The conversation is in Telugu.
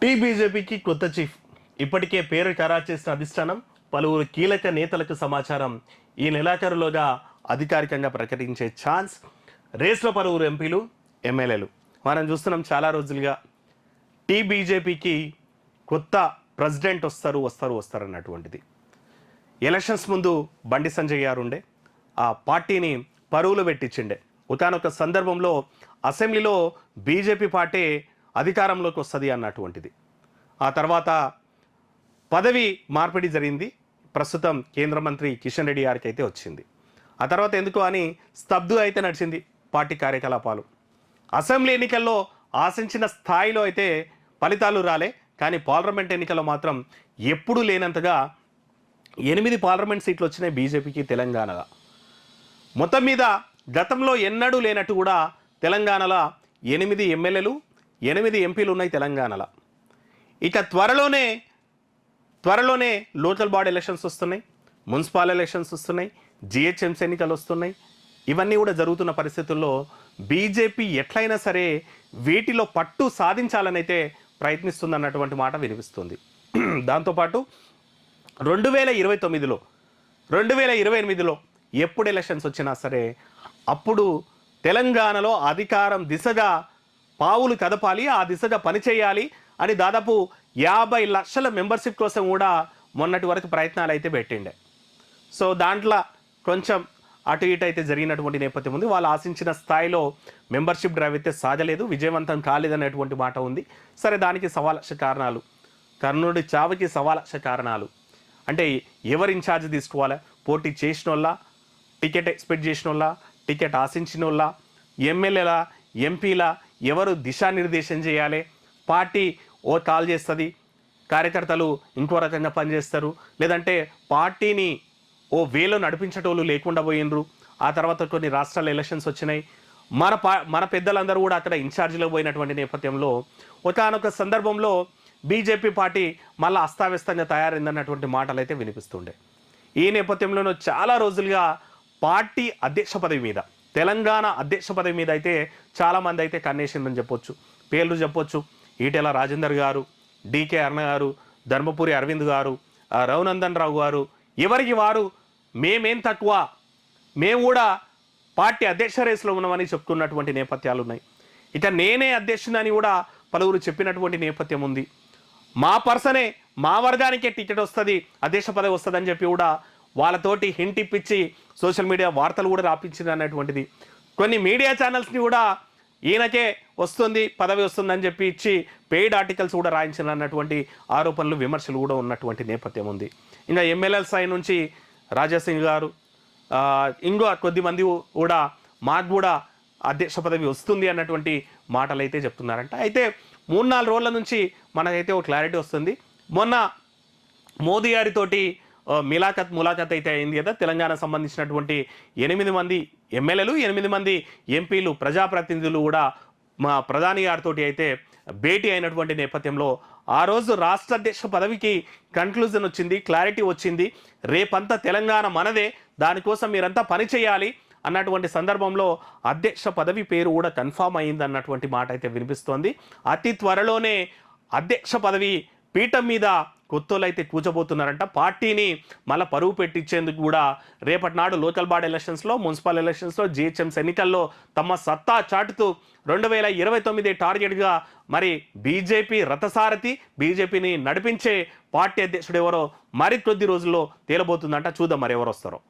బీజేపీకి కొత్త చీఫ్ ఇప్పటికే పేరు ఖరారు చేసిన అధిష్టానం పలువురు కీలక నేతలకు సమాచారం ఈ నెలాఖరులోగా అధికారికంగా ప్రకటించే ఛాన్స్. రేస్లో పలువురు ఎంపీలు ఎమ్మెల్యేలు మనం చూస్తున్నాం చాలా రోజులుగా. బీజేపీకి కొత్త ప్రెసిడెంట్ వస్తారు అన్నటువంటిది. ఎలక్షన్స్ ముందు బండి సంజయ్ గారు ఉండే ఆ పార్టీని పరువులు పెట్టించిండే. ఒకానొక సందర్భంలో అసెంబ్లీలో బీజేపీ పార్టీ అధికారంలోకి వస్తుంది అన్నటువంటిది. ఆ తర్వాత పదవి మార్పిడి జరిగింది. ప్రస్తుతం కేంద్ర మంత్రి కిషన్ రెడ్డి గారికి అయితే వచ్చింది. ఆ తర్వాత ఎందుకు అని స్తబ్దు అయితే నడిచింది పార్టీ కార్యకలాపాలు. అసెంబ్లీ ఎన్నికల్లో ఆశించిన స్థాయిలో అయితే ఫలితాలు రాలే. కానీ పార్లమెంట్ ఎన్నికల్లో మాత్రం ఎప్పుడూ లేనంతగా 8 పార్లమెంట్ సీట్లు వచ్చినాయి బీజేపీకి తెలంగాణలో. మొత్తం మీద గతంలో ఎన్నడూ లేనట్టు కూడా తెలంగాణలో 8 ఎమ్మెల్యేలు 8 ఎంపీలు ఉన్నాయి తెలంగాణలో. ఇక త్వరలోనే లోకల్ బాడీ ఎలక్షన్స్ వస్తున్నాయి, మున్సిపల్ ఎలక్షన్స్ వస్తున్నాయి, జిహెచ్ఎంసీ ఎన్నికలు వస్తున్నాయి. ఇవన్నీ కూడా జరుగుతున్న పరిస్థితుల్లో బీజేపీ ఎట్లయినా సరే వీటిలో పట్టు సాధించాలని అయితే ప్రయత్నిస్తుందన్నటువంటి మాట వినిపిస్తుంది. దాంతోపాటు 2028లో ఎప్పుడు ఎలక్షన్స్ వచ్చినా సరే అప్పుడు తెలంగాణలో అధికారం దిశగా పావులు కదపాలి, ఆ దిశగా పనిచేయాలి అని దాదాపు 50 లక్షల మెంబర్షిప్ కోసం కూడా మొన్నటి వరకు ప్రయత్నాలు అయితే పెట్టిండే. సో దాంట్లో కొంచెం అటు ఇటు అయితే జరిగినటువంటి నేపథ్యం ఉంది. వాళ్ళు ఆశించిన స్థాయిలో మెంబర్షిప్ డ్రైవ్ అయితే సాగలేదు, విజయవంతం కాలేదనేటువంటి మాట ఉంది. సరే, దానికి సవాలక్ష కారణాలు, కర్ణుడి చావుకి సవాలక్ష కారణాలు. అంటే ఎవరు ఇన్ఛార్జ్ తీసుకోవాలా, పోటీ చేసిన వాళ్ళ, టికెట్ ఎక్స్పెక్ట్ చేసిన వాళ్ళ, టికెట్ ఆశించిన వాళ్ళ, ఎమ్మెల్యేల ఎంపీల, ఎవరు దిశానిర్దేశం చేయాలి, పార్టీ ఓ కాల్ చేస్తుంది, కార్యకర్తలు ఇంకో రకంగా పనిచేస్తారు, లేదంటే పార్టీని ఓ వేలో నడిపించేటోళ్ళు లేకుండా పోయినరు. ఆ తర్వాత కొన్ని రాష్ట్రాల ఎలక్షన్స్ వచ్చినాయి. మన పెద్దలందరూ కూడా అక్కడ ఇన్ఛార్జిలో పోయినటువంటి నేపథ్యంలో ఒకానొక సందర్భంలో బీజేపీ పార్టీ మళ్ళీ అస్తావ్యస్తంగా తయారైందన్నటువంటి మాటలు అయితే వినిపిస్తుండే. ఈ నేపథ్యంలోనూ చాలా రోజులుగా పార్టీ అధ్యక్ష పదవి మీద, తెలంగాణ అధ్యక్ష పదవి మీద అయితే చాలామంది అయితే కన్నేసిందని చెప్పొచ్చు. పేర్లు చెప్పొచ్చు: ఈటెల రాజేందర్ గారు, డికే అరుణ గారు, ధర్మపురి అరవింద్ గారు, రఘునందన్ రావు గారు. ఎవరికి వారు మేమేం తక్కువ, మేము కూడా పార్టీ అధ్యక్ష రేసులో ఉన్నామని చెప్పుకున్నటువంటి నేపథ్యాలు ఉన్నాయి. ఇక నేనే అధ్యక్షునని కూడా పలువురు చెప్పినటువంటి నేపథ్యం ఉంది. మా పర్సనే, మా వర్గానికే టికెట్ వస్తుంది, అధ్యక్ష పదవి వస్తుందని చెప్పి కూడా వాళ్ళతోటి హింట్ ఇప్పించి సోషల్ మీడియా వార్తలు కూడా రాపించింది అన్నటువంటిది. కొన్ని మీడియా ఛానల్స్ని కూడా ఈయనకే వస్తుంది, పదవి వస్తుందని చెప్పి ఇచ్చి పెయిడ్ ఆర్టికల్స్ కూడా రాయించిన అన్నటువంటి ఆరోపణలు, విమర్శలు కూడా ఉన్నటువంటి నేపథ్యం ఉంది. ఇంకా ఎమ్మెల్యేల స్థాయి నుంచి రాజాసింగ్ గారు, ఇంకో కొద్దిమంది కూడా మాకు కూడా అధ్యక్ష పదవి వస్తుంది అన్నటువంటి మాటలు అయితే చెప్తున్నారంట. అయితే 3-4 రోజుల నుంచి మనకైతే ఒక క్లారిటీ వస్తుంది. మొన్న మోదీ గారితోటి ములాఖత్ అయితే అయింది కదా. తెలంగాణ సంబంధించినటువంటి 8 మంది ఎమ్మెల్యేలు, 8 మంది ఎంపీలు, ప్రజాప్రతినిధులు కూడా మా ప్రధాని గారితో అయితే భేటీ అయినటువంటి నేపథ్యంలో ఆ రోజు రాష్ట్ర అధ్యక్ష పదవికి కన్క్లూజన్ వచ్చింది, క్లారిటీ వచ్చింది. రేపంతా తెలంగాణ మనదే, దానికోసం మీరంతా పని చేయాలి అన్నటువంటి సందర్భంలో అధ్యక్ష పదవి పేరు కూడా కన్ఫామ్ అయింది అన్నటువంటి మాట అయితే వినిపిస్తోంది. అతి త్వరలోనే అధ్యక్ష పదవి పీఠం మీద కొత్తోళ్ళు అయితే కూర్చోబోతున్నారంట. పార్టీని మళ్ళీ పరువు పెట్టించేందుకు కూడా రేపటి నాడు లోకల్ బాడీ ఎలక్షన్స్లో, మున్సిపల్ ఎలక్షన్స్లో, జిహెచ్ఎంసీ ఎన్నికల్లో తమ సత్తా చాటుతూ 2029 టార్గెట్గా మరి బీజేపీ రథసారథి, బీజేపీని నడిపించే పార్టీ అధ్యక్షుడు ఎవరో మరి కొద్ది రోజుల్లో తేలబోతుందంట. చూద్దాం మరి ఎవరు వస్తారో.